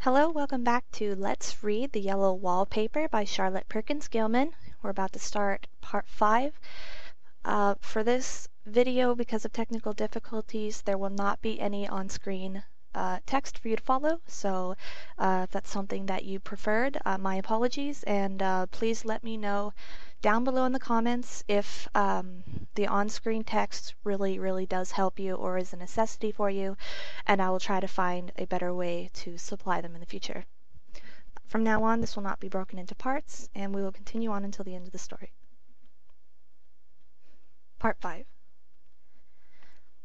Hello, welcome back to Let's Read the Yellow Wallpaper by Charlotte Perkins Gilman. We're about to start part 5. For this video, because of technical difficulties, there will not be any on-screen text for you to follow, so if that's something that you preferred, my apologies, and please let me know down below in the comments if the on-screen text really does help you or is a necessity for you, and I will try to find a better way to supply them in the future. From now on, this will not be broken into parts, and we will continue on until the end of the story. Part 5.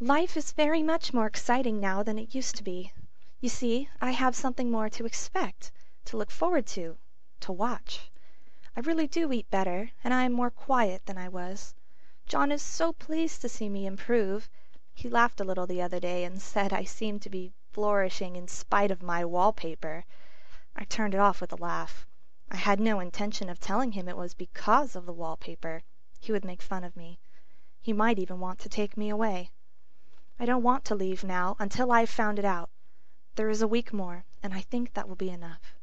Life is very much more exciting now than it used to be. You see, I have something more to expect, to look forward to watch. I really do eat better, and I am more quiet than I was. John is so pleased to see me improve. He laughed a little the other day and said I seemed to be flourishing in spite of my wallpaper. I turned it off with a laugh. I had no intention of telling him it was because of the wallpaper. He would make fun of me. He might even want to take me away. I don't want to leave now until I've found it out. There is a week more, and I think that will be enough.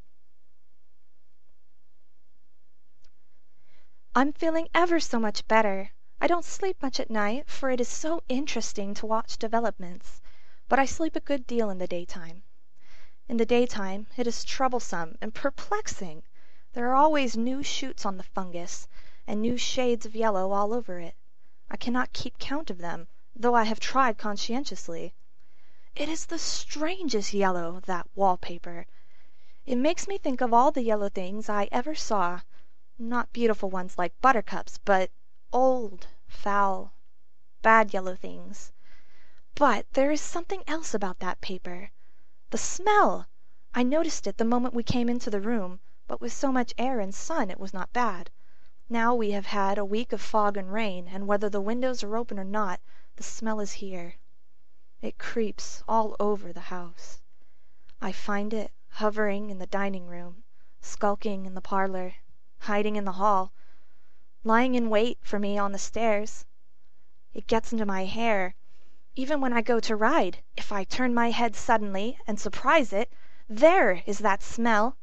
I'm feeling ever so much better. I don't sleep much at night, for it is so interesting to watch developments, but I sleep a good deal in the daytime. In the daytime it is troublesome and perplexing. There are always new shoots on the fungus, and new shades of yellow all over it. I cannot keep count of them, though I have tried conscientiously. It is the strangest yellow, that wallpaper. It makes me think of all the yellow things I ever saw. Not beautiful ones like buttercups, but old, foul, bad yellow things. But there is something else about that paper. The smell! I noticed it the moment we came into the room, but with so much air and sun it was not bad. Now we have had a week of fog and rain, and whether the windows are open or not, the smell is here. It creeps all over the house. I find it hovering in the dining room, skulking in the parlor, hiding in the hall, lying in wait for me on the stairs. It gets into my hair. Even when I go to ride, if I turn my head suddenly and surprise it, there is that smell.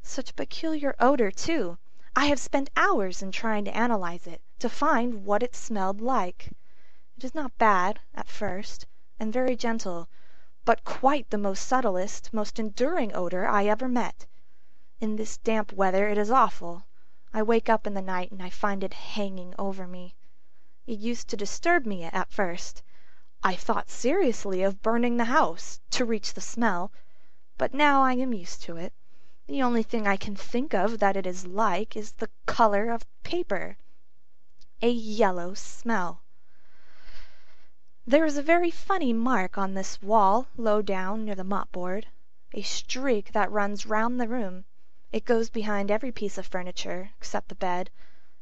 Such a peculiar odor, too. I have spent hours in trying to analyze it, to find what it smelled like. It is not bad, at first, and very gentle, but quite the most subtlest, most enduring odor I ever met. In this damp weather it is awful. I wake up in the night and I find it hanging over me. It used to disturb me at first. I thought seriously of burning the house, to reach the smell, but now I am used to it. The only thing I can think of that it is like is the color of paper. A yellow smell. There is a very funny mark on this wall, low down near the mop-board. A streak that runs round the room. It goes behind every piece of furniture, except the bed.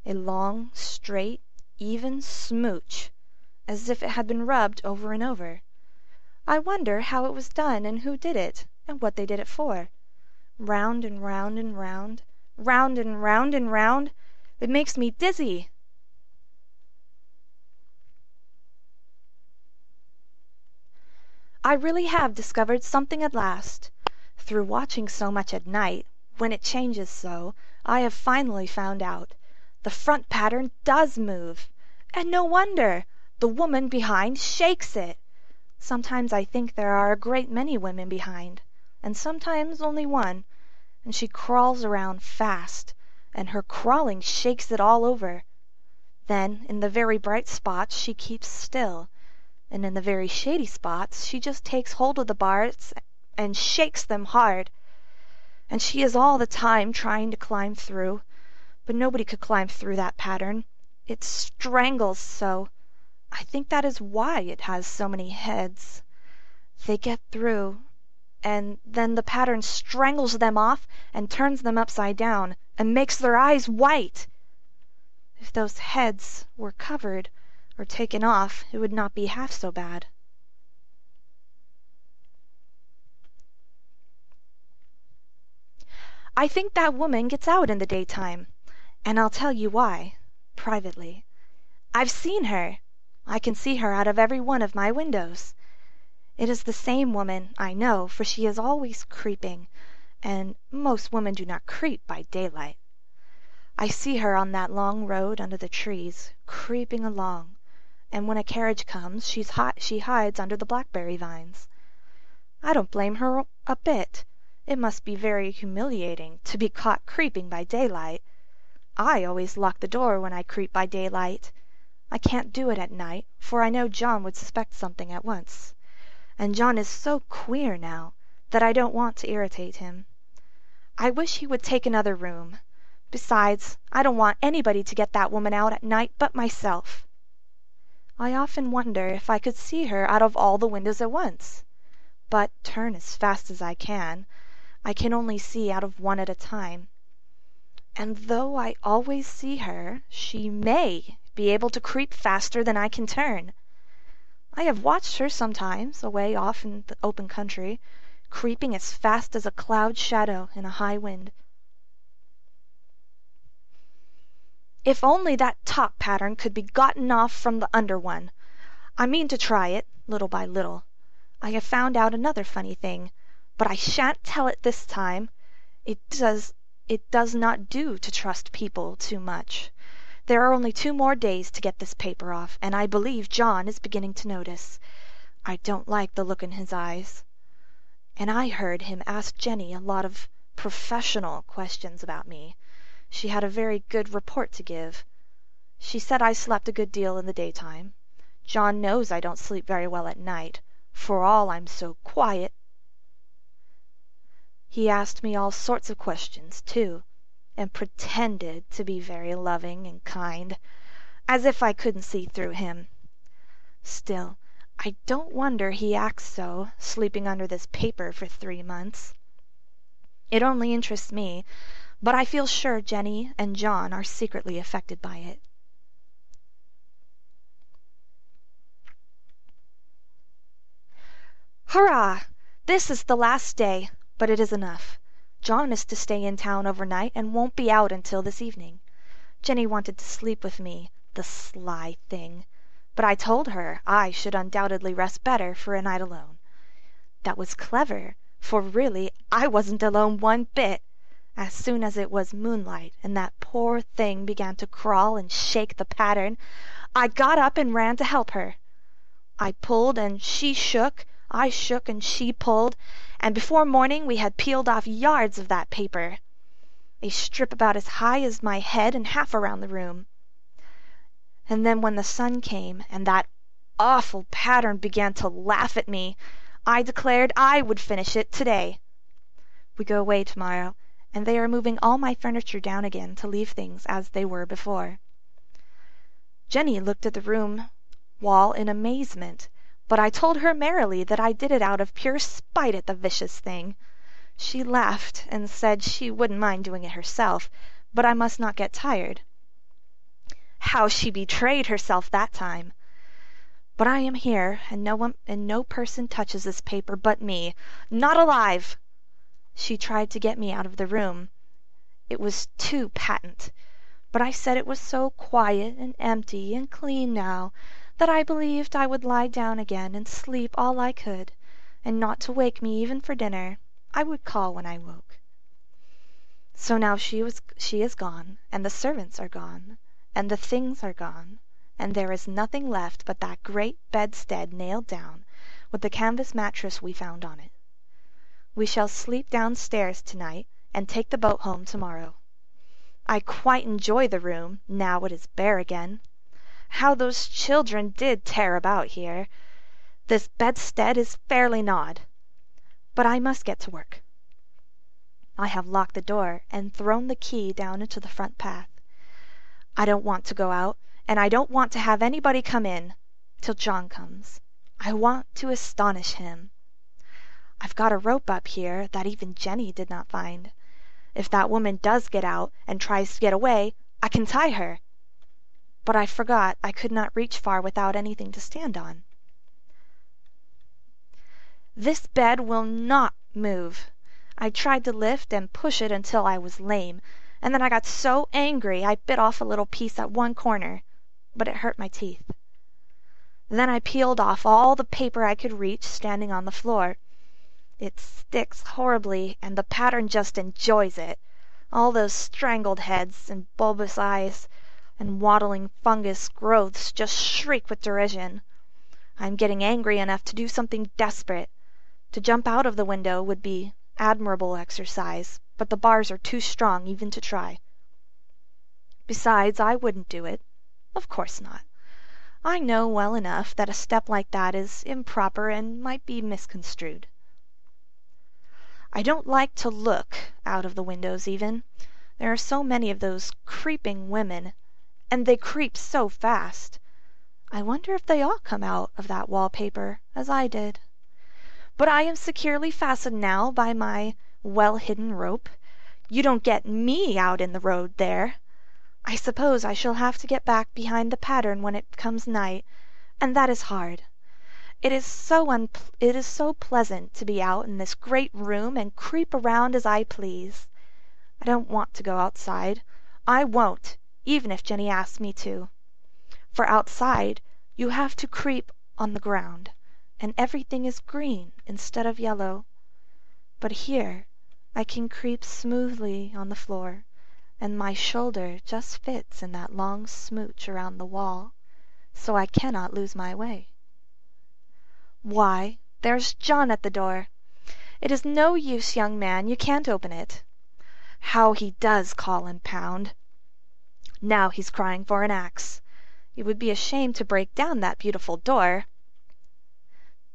A long, straight, even smooch, as if it had been rubbed over and over. I wonder how it was done, and who did it, and what they did it for. Round and round and round, round and round and round. It makes me dizzy. I really have discovered something at last. Through watching so much at night, when it changes so, I have finally found out. The front pattern does move. And no wonder! The woman behind shakes it. Sometimes I think there are a great many women behind, and sometimes only one, and she crawls around fast, and her crawling shakes it all over. Then, in the very bright spots she keeps still, and in the very shady spots she just takes hold of the bars and shakes them hard. And she is all the time trying to climb through, but nobody could climb through that pattern. It strangles so. I think that is why it has so many heads. They get through, and then the pattern strangles them off and turns them upside down, and makes their eyes white. If those heads were covered or taken off, it would not be half so bad. I think that woman gets out in the daytime, and I'll tell you why, privately. I've seen her. I can see her out of every one of my windows. It is the same woman, I know, for she is always creeping, and most women do not creep by daylight. I see her on that long road under the trees, creeping along, and when a carriage comes she hides under the blackberry vines. I don't blame her a bit. It must be very humiliating to be caught creeping by daylight. I always lock the door when I creep by daylight. I can't do it at night, for I know John would suspect something at once. And John is so queer now that I don't want to irritate him. I wish he would take another room. Besides, I don't want anybody to get that woman out at night but myself. I often wonder if I could see her out of all the windows at once. But turn as fast as I can only see out of one at a time. And though I always see her, she may be able to creep faster than I can turn. I have watched her sometimes, away off in the open country, creeping as fast as a cloud shadow in a high wind. If only that top pattern could be gotten off from the under one! I mean to try it, little by little. I have found out another funny thing, but I shan't tell it this time. It does not do to trust people too much. There are only 2 more days to get this paper off, and I believe John is beginning to notice. I don't like the look in his eyes. And I heard him ask Jenny a lot of professional questions about me. She had a very good report to give. She said I slept a good deal in the daytime. John knows I don't sleep very well at night, for all I'm so quiet. He asked me all sorts of questions, too, and pretended to be very loving and kind, as if I couldn't see through him. Still, I don't wonder he acts so, sleeping under this paper for 3 months. It only interests me, but I feel sure Jenny and John are secretly affected by it. Hurrah! This is the last day, but it is enough. John is to stay in town overnight and won't be out until this evening. Jenny wanted to sleep with me, the sly thing, but I told her I should undoubtedly rest better for a night alone. That was clever, for really I wasn't alone one bit. As soon as it was moonlight and that poor thing began to crawl and shake the pattern, I got up and ran to help her. I pulled and she shook, I shook and she pulled, and before morning we had peeled off yards of that paper, a strip about as high as my head and half around the room. And then when the sun came and that awful pattern began to laugh at me, I declared I would finish it today. We go away tomorrow, and they are moving all my furniture down again to leave things as they were before. Jenny looked at the room wall in amazement, but I told her merrily that I did it out of pure spite at the vicious thing. She laughed and said she wouldn't mind doing it herself, but I must not get tired. How she betrayed herself that time! But I am here, and no person touches this paper but me. Not alive! She tried to get me out of the room. It was too patent. But I said it was so quiet and empty and clean now that I believed I would lie down again and sleep all I could, and not to wake me even for dinner. I would call when I woke. So now she is gone, and the servants are gone, and the things are gone, and there is nothing left but that great bedstead nailed down, with the canvas mattress we found on it. We shall sleep downstairs tonight, and take the boat home tomorrow. I quite enjoy the room, now it is bare again. How those children did tear about here! This bedstead is fairly gnawed. But I must get to work. I have locked the door and thrown the key down into the front path. I don't want to go out, and I don't want to have anybody come in till John comes. I want to astonish him. I've got a rope up here that even Jenny did not find. If that woman does get out and tries to get away, I can tie her. But I forgot I could not reach far without anything to stand on. This bed will not move. I tried to lift and push it until I was lame, and then I got so angry I bit off a little piece at one corner, but it hurt my teeth. Then I peeled off all the paper I could reach, standing on the floor. It sticks horribly, and the pattern just enjoys it. All those strangled heads, and bulbous eyes, and waddling fungus growths just shriek with derision. I'm getting angry enough to do something desperate. To jump out of the window would be admirable exercise, but the bars are too strong even to try. Besides, I wouldn't do it. Of course not. I know well enough that a step like that is improper and might be misconstrued. I don't like to look out of the windows even. There are so many of those creeping women, and they creep so fast. I wonder if they all come out of that wallpaper, as I did. But I am securely fastened now by my well-hidden rope. You don't get me out in the road there. I suppose I shall have to get back behind the pattern when it becomes night, and that is hard. It is so pleasant to be out in this great room and creep around as I please. I don't want to go outside. I won't, even if Jenny asks me to. For outside you have to creep on the ground, and everything is green instead of yellow. But here I can creep smoothly on the floor, and my shoulder just fits in that long smooch around the wall, so I cannot lose my way. Why, there's John at the door. It is no use, young man, you can't open it. How he does call and pound! Now he's crying for an axe. It would be a shame to break down that beautiful door.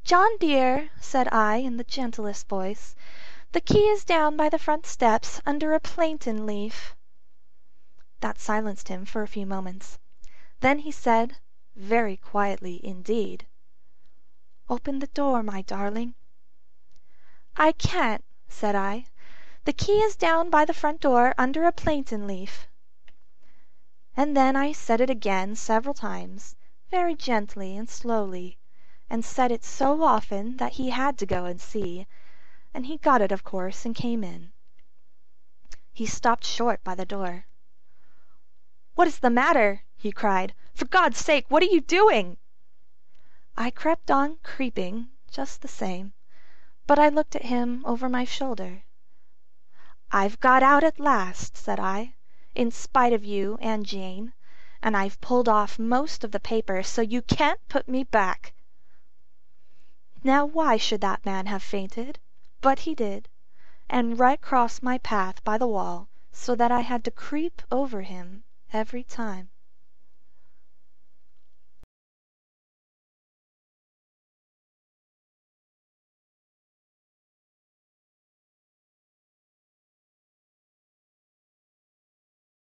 "John dear," said I in the gentlest voice, "the key is down by the front steps, under a plantain leaf." That silenced him for a few moments. Then he said, very quietly indeed, "Open the door, my darling." "I can't," said I. "The key is down by the front door, under a plantain leaf." And then I said it again several times, very gently and slowly, and said it so often that he had to go and see, and he got it of course and came in. He stopped short by the door. "What is the matter?" he cried. "For God's sake, what are you doing?" I crept on creeping just the same, but I looked at him over my shoulder. "I've got out at last," said I, "in spite of you and Jane, and I've pulled off most of the paper, so you can't put me back." Now why should that man have fainted? But he did, and right across my path by the wall, so that I had to creep over him every time.